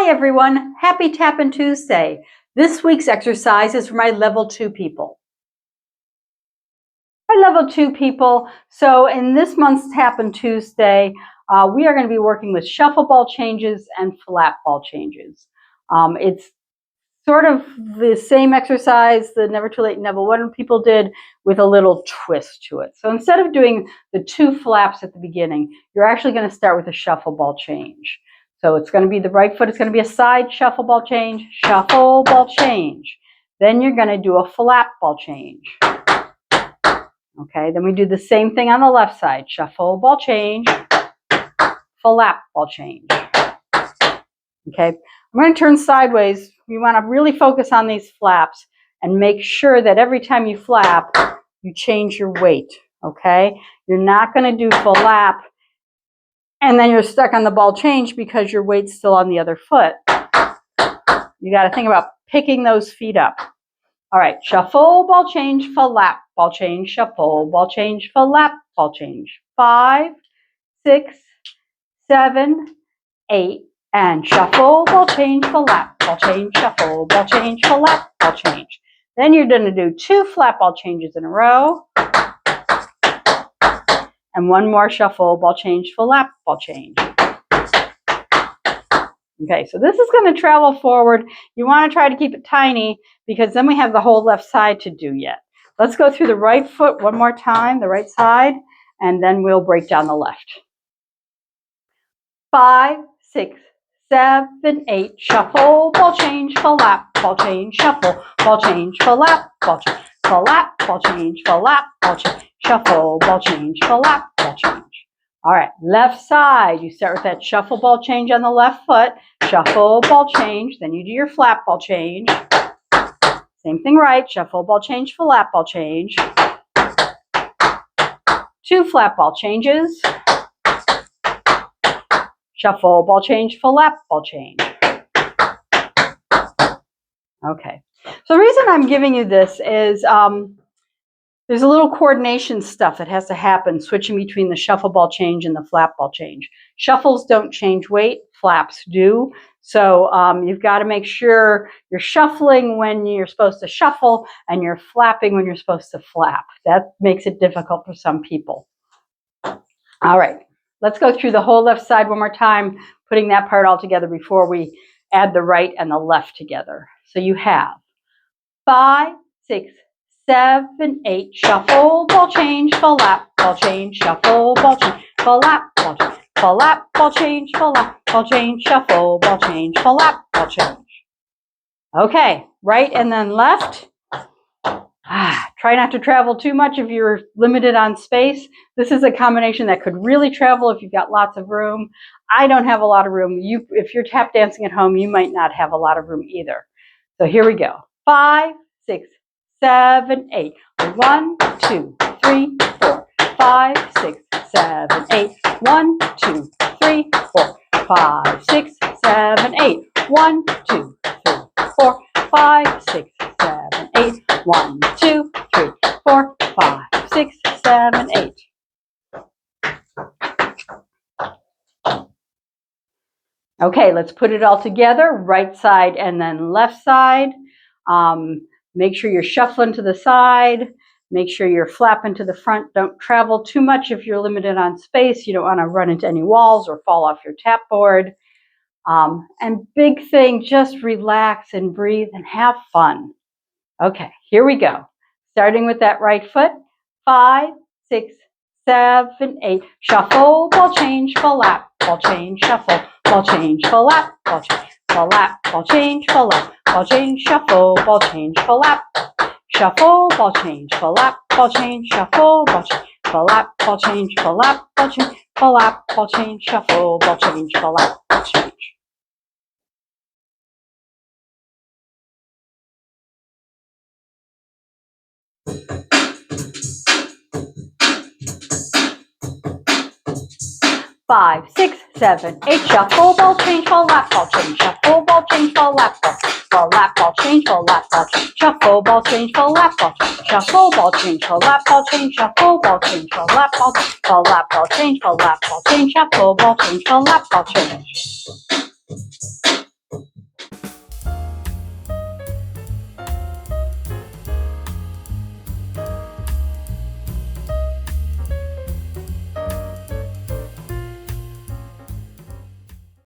Hi everyone, happy Tappin Tuesday. This week's exercise is for my level 2 people. My level 2 people, so in this month's Tappin Tuesday, we are going to be working with shuffle ball changes and flat ball changes. It's sort of the same exercise the Never Too Late Level 1 people did with a little twist to it. So instead of doing the 2 flaps at the beginning, you're actually going to start with a shuffle ball change. So it's going to be the right foot, it's going to be a side shuffle ball change, shuffle ball change. Then you're going to do a flap ball change. Okay, then we do the same thing on the left side, shuffle ball change, flap ball change. Okay, I'm going to turn sideways. You want to really focus on these flaps and make sure that every time you flap, you change your weight. Okay, you're not going to do flap and then you're stuck on the ball change because your weight's still on the other foot. You got to think about picking those feet up. All right, shuffle, ball change, flap, ball change, shuffle, ball change, flap, ball change. 5, 6, 7, 8, and shuffle, ball change, flap, ball change, shuffle, ball change, flap, ball change. Then you're going to do 2 flap ball changes in a row. And 1 more shuffle, ball change, flap, ball change. Okay, so this is going to travel forward. You want to try to keep it tiny because then we have the whole left side to do yet. Let's go through the right foot one more time, the right side, and then we'll break down the left. 5, 6, 7, 8, shuffle, ball change, flap, ball change, shuffle, ball change, flap, ball change, flap, ball change, flap, ball change, shuffle, ball change, flap, ball change. All right, left side, you start with that shuffle ball change on the left foot, shuffle ball change, then you do your flap ball change. Same thing right, shuffle ball change, flap ball change. 2 flap ball changes. Shuffle ball change, flap ball change. Okay, so the reason I'm giving you this is there's a little coordination stuff that has to happen switching between the shuffle ball change and the flap ball change. Shuffles don't change weight, flaps do. So you've got to make sure you're shuffling when you're supposed to shuffle and you're flapping when you're supposed to flap. That makes it difficult for some people. All right, let's go through the whole left side one more time, putting that part all together before we add the right and the left together. So you have 5, 6, 7, 8, shuffle, ball change, flap, ball change, shuffle, ball change, flap, ball change, flap, ball change, flap, ball change, shuffle, ball change, flap, ball change. Okay, right and then left. Try not to travel too much if you're limited on space. This is a combination that could really travel if you've got lots of room. I don't have a lot of room. If you're tap dancing at home, you might not have a lot of room either. So here we go. 5, 6, 7, 8. 1, 2, 3, 4. 5, 6, 7, 8. 1, 2, 3, 4. 5, 6, 7, 8. 1, 2, 3, 4. 5, 6, 7, 8. 1, 2, 3, 4, 5, 6, 7, 8. Okay, let's put it all together, right side and then left side. Make sure you're shuffling to the side. Make sure you're flapping to the front. Don't travel too much if you're limited on space. You don't want to run into any walls or fall off your tap board. And big thing, just relax and breathe and have fun. Okay, here we go. Starting with that right foot. 5, 6, 7, 8. Shuffle, ball change, flap, ball change, shuffle, ball change, flap, ball change, flap, ball change, flap, ball change, shuffle, ball change, flap, shuffle, ball change, flap, ball change, shuffle, ball change, flap, ball change, flap, ball change, flap, ball change, shuffle, ball change, flap, ball change. Five, 6, 7, 8. Shuffle, ball change, flap, ball change, shuffle, ball change, flap, ball change, flap, ball change, shuffle, ball change, flap, ball change, shuffle, ball change, flap, ball change, shuffle, ball change, flap, ball change, flap, ball change, flap, ball change, shuffle, ball change, flap, ball change.